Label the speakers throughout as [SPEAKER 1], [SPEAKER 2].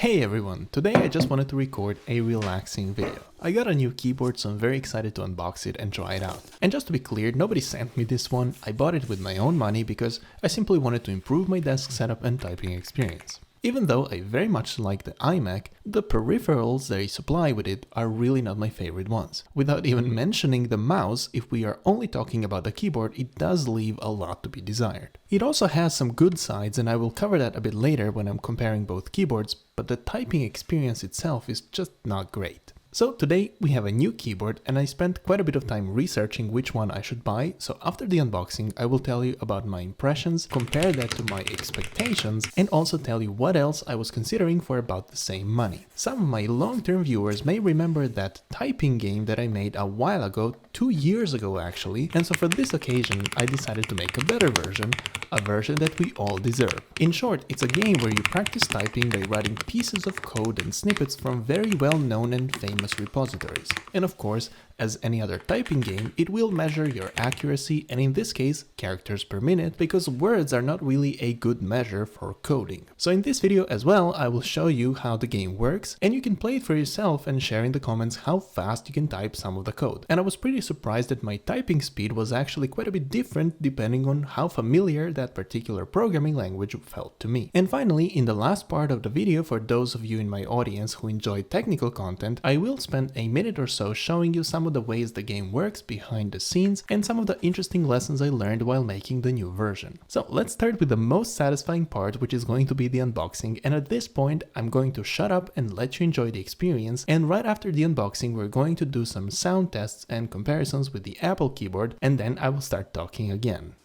[SPEAKER 1] Hey everyone, today I just wanted to record a relaxing video. I got a new keyboard, so I'm very excited to unbox it and try it out. And just to be clear, nobody sent me this one, I bought it with my own money because I simply wanted to improve my desk setup and typing experience. Even though I very much like the iMac, the peripherals they supply with it are really not my favorite ones. Without even mentioning the mouse, if we are only talking about the keyboard, it does leave a lot to be desired. It also has some good sides, and I will cover that a bit later when I'm comparing both keyboards, but the typing experience itself is just not great. So today we have a new keyboard, and I spent quite a bit of time researching which one I should buy, so after the unboxing I will tell you about my impressions, compare that to my expectations, and also tell you what else I was considering for about the same money. Some of my long-term viewers may remember that typing game that I made a while ago, 2 years ago actually, and so for this occasion I decided to make a better version, a version that we all deserve. In short, it's a game where you practice typing by writing pieces of code and snippets from very well-known and famous repositories. And of course, as any other typing game, it will measure your accuracy, and in this case, characters per minute, because words are not really a good measure for coding. So in this video as well, I will show you how the game works, and you can play it for yourself and share in the comments how fast you can type some of the code. And I was pretty surprised that my typing speed was actually quite a bit different depending on how familiar that particular programming language felt to me. And finally, in the last part of the video, for those of you in my audience who enjoy technical content, I will spend a minute or so showing you some of the ways the game works behind the scenes and some of the interesting lessons I learned while making the new version. So let's start with the most satisfying part, which is going to be the unboxing, and at this point I'm going to shut up and let you enjoy the experience, and right after the unboxing we're going to do some sound tests and comparisons with the Apple keyboard, and then I will start talking again.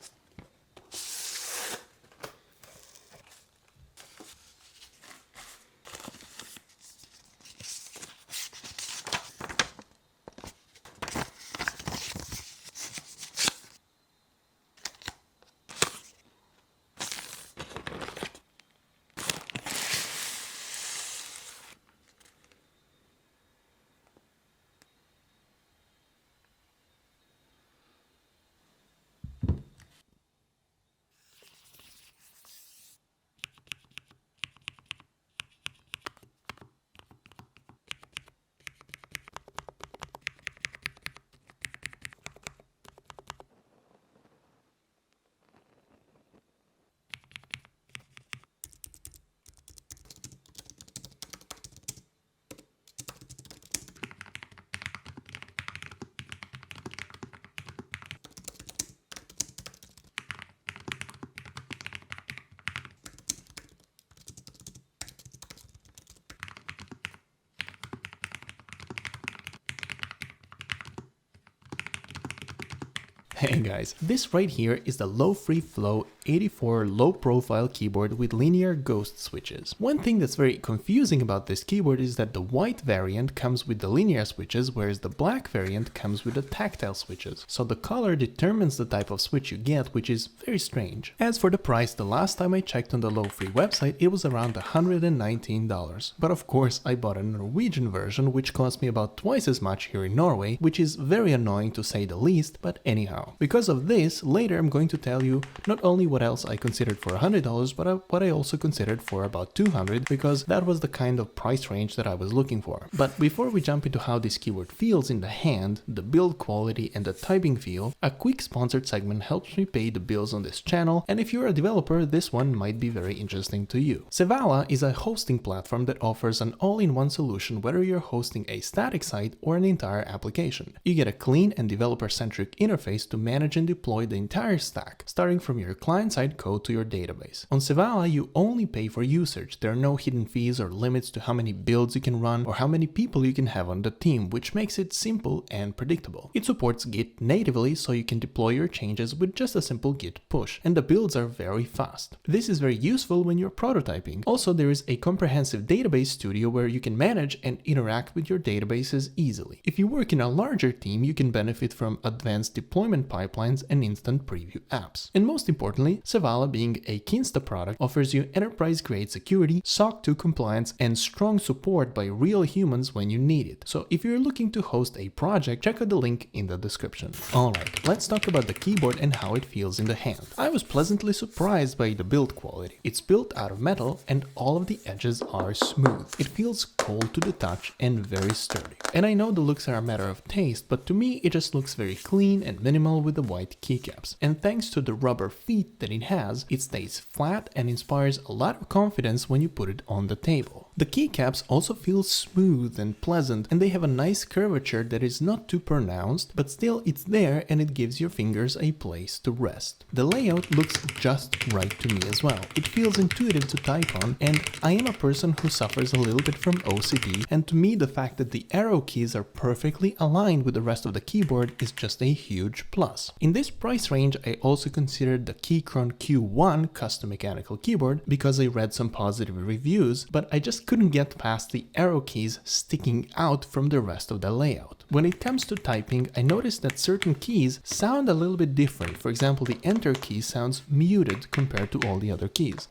[SPEAKER 1] Hey guys, this right here is the Lofree Flow 84 low profile keyboard with linear ghost switches. One thing that's very confusing about this keyboard is that the white variant comes with the linear switches, whereas the black variant comes with the tactile switches. So the color determines the type of switch you get, which is very strange. As for the price, the last time I checked on the Lofree website, it was around $119. But of course, I bought a Norwegian version, which cost me about twice as much here in Norway, which is very annoying to say the least, but anyhow. Because of this, later I'm going to tell you not only what else I considered for $100, but what I also considered for about $200, because that was the kind of price range that I was looking for. But before we jump into how this keyboard feels in the hand, the build quality and the typing feel, a quick sponsored segment helps me pay the bills on this channel, and if you're a developer, this one might be very interesting to you. Sevala is a hosting platform that offers an all-in-one solution whether you're hosting a static site or an entire application. You get a clean and developer-centric interface to manage and deploy the entire stack, starting from your client-side code to your database. On Sevala, you only pay for usage. There are no hidden fees or limits to how many builds you can run or how many people you can have on the team, which makes it simple and predictable. It supports Git natively, so you can deploy your changes with just a simple Git push, and the builds are very fast. This is very useful when you're prototyping. Also, there is a comprehensive database studio where you can manage and interact with your databases easily. If you work in a larger team, you can benefit from advanced deployment pipelines and instant preview apps. And most importantly, Finally, Sevala, being a Kinsta product, offers you enterprise-grade security, SOC 2 compliance, and strong support by real humans when you need it. So if you're looking to host a project, check out the link in the description. Alright, let's talk about the keyboard and how it feels in the hand. I was pleasantly surprised by the build quality. It's built out of metal and all of the edges are smooth. It feels cold to the touch and very sturdy. And I know the looks are a matter of taste, but to me it just looks very clean and minimal with the white keycaps. And thanks to the rubber feet that it has, it stays flat and inspires a lot of confidence when you put it on the table. The keycaps also feel smooth and pleasant, and they have a nice curvature that is not too pronounced, but still it's there and it gives your fingers a place to rest. The layout looks just right to me as well. It feels intuitive to type on, and I am a person who suffers a little bit from OCD, and to me the fact that the arrow keys are perfectly aligned with the rest of the keyboard is just a huge plus. In this price range, I also considered the Keychron Q1 custom mechanical keyboard because I read some positive reviews, but I just couldn't get past the arrow keys sticking out from the rest of the layout. When it comes to typing, I noticed that certain keys sound a little bit different. For example, the Enter key sounds muted compared to all the other keys.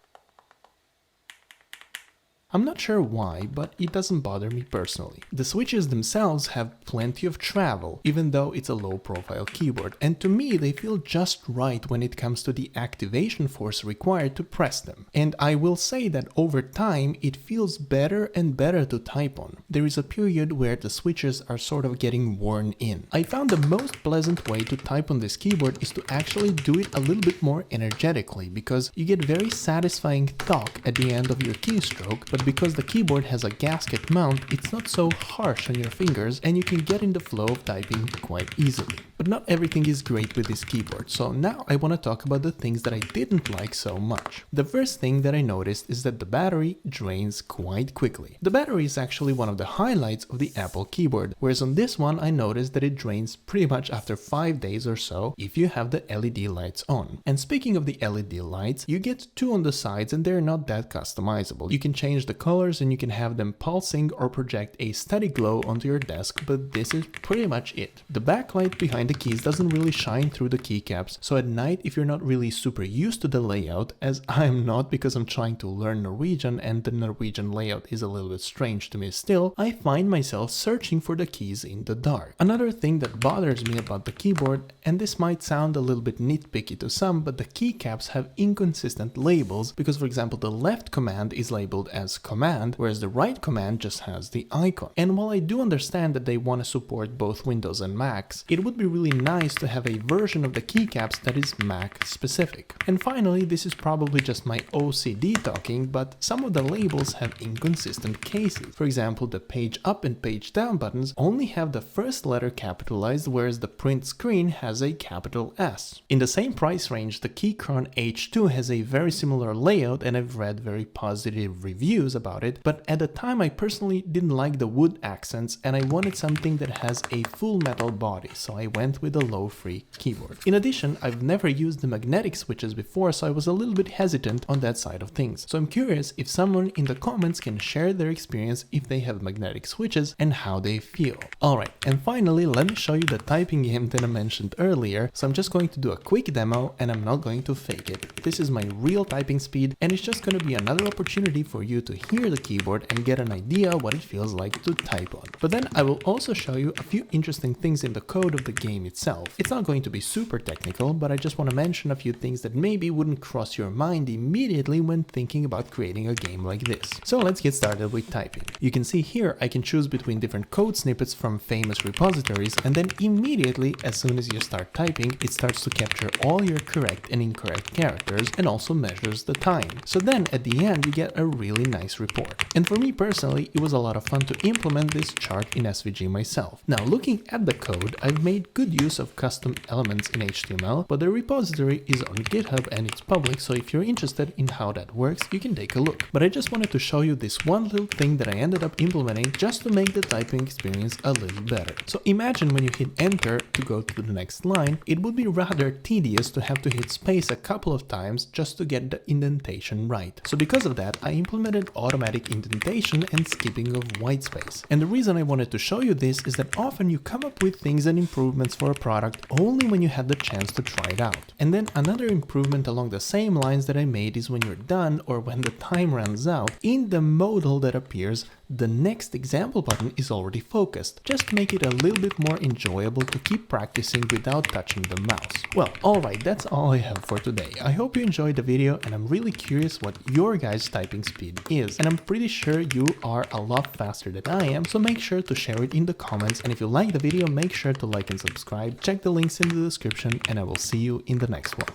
[SPEAKER 1] I'm not sure why, but it doesn't bother me personally. The switches themselves have plenty of travel, even though it's a low-profile keyboard, and to me they feel just right when it comes to the activation force required to press them. And I will say that over time it feels better and better to type on. There is a period where the switches are sort of getting worn in. I found the most pleasant way to type on this keyboard is to actually do it a little bit more energetically, because you get very satisfying thunk at the end of your keystroke, but because the keyboard has a gasket mount, it's not so harsh on your fingers and you can get in the flow of typing quite easily. But not everything is great with this keyboard, so now I want to talk about the things that I didn't like so much. The first thing that I noticed is that the battery drains quite quickly. The battery is actually one of the highlights of the Apple keyboard, whereas on this one I noticed that it drains pretty much after 5 days or so if you have the LED lights on. And speaking of the LED lights, you get two on the sides and they're not that customizable. You can change the colors and you can have them pulsing or project a steady glow onto your desk, but this is pretty much it. The backlight behind the keys doesn't really shine through the keycaps, so at night if you're not really super used to the layout, as I'm not because I'm trying to learn Norwegian and the Norwegian layout is a little bit strange to me still, I find myself searching for the keys in the dark. Another thing that bothers me about the keyboard, and this might sound a little bit nitpicky to some, but the keycaps have inconsistent labels because, for example, the left command is labeled as command, whereas the right command just has the icon. And while I do understand that they want to support both Windows and Macs, it would be really nice to have a version of the keycaps that is Mac specific. And finally, this is probably just my OCD talking, but some of the labels have inconsistent cases. For example, the page up and page down buttons only have the first letter capitalized, whereas the print screen has a capital S. In the same price range, the Keychron H2 has a very similar layout and I've read very positive reviews about it, but at the time I personally didn't like the wood accents and I wanted something that has a full metal body, so I went with a Lofree keyboard. In addition, I've never used the magnetic switches before, so I was a little bit hesitant on that side of things. So I'm curious if someone in the comments can share their experience if they have magnetic switches and how they feel. Alright, and finally let me show you the typing game that I mentioned earlier. So I'm just going to do a quick demo and I'm not going to fake it. This is my real typing speed and it's just going to be another opportunity for you to hear the keyboard and get an idea what it feels like to type on. But then I will also show you a few interesting things in the code of the game itself. It's not going to be super technical, but I just want to mention a few things that maybe wouldn't cross your mind immediately when thinking about creating a game like this. So let's get started with typing. You can see here I can choose between different code snippets from famous repositories, and then immediately as soon as you start typing, it starts to capture all your correct and incorrect characters and also measures the time. So then at the end you get a really nice report. And for me personally, it was a lot of fun to implement this chart in SVG myself. Now looking at the code, I've made good use of custom elements in HTML, but the repository is on GitHub and it's public, so if you're interested in how that works, you can take a look. But I just wanted to show you this one little thing that I ended up implementing just to make the typing experience a little better. So imagine when you hit enter to go to the next line, it would be rather tedious to have to hit space a couple of times just to get the indentation right. So because of that, I implemented automatic indentation and skipping of white space. And the reason I wanted to show you this is that often you come up with things and improvements improvements for a product only when you had the chance to try it out. And then another improvement along the same lines that I made is when you're done or when the time runs out, in the modal that appears, the next example button is already focused, just to make it a little bit more enjoyable to keep practicing without touching the mouse. Well, alright, that's all I have for today. I hope you enjoyed the video, and I'm really curious what your guys' typing speed is, and I'm pretty sure you are a lot faster than I am, so make sure to share it in the comments, and if you like the video, make sure to like and subscribe, check the links in the description, and I will see you in the next one.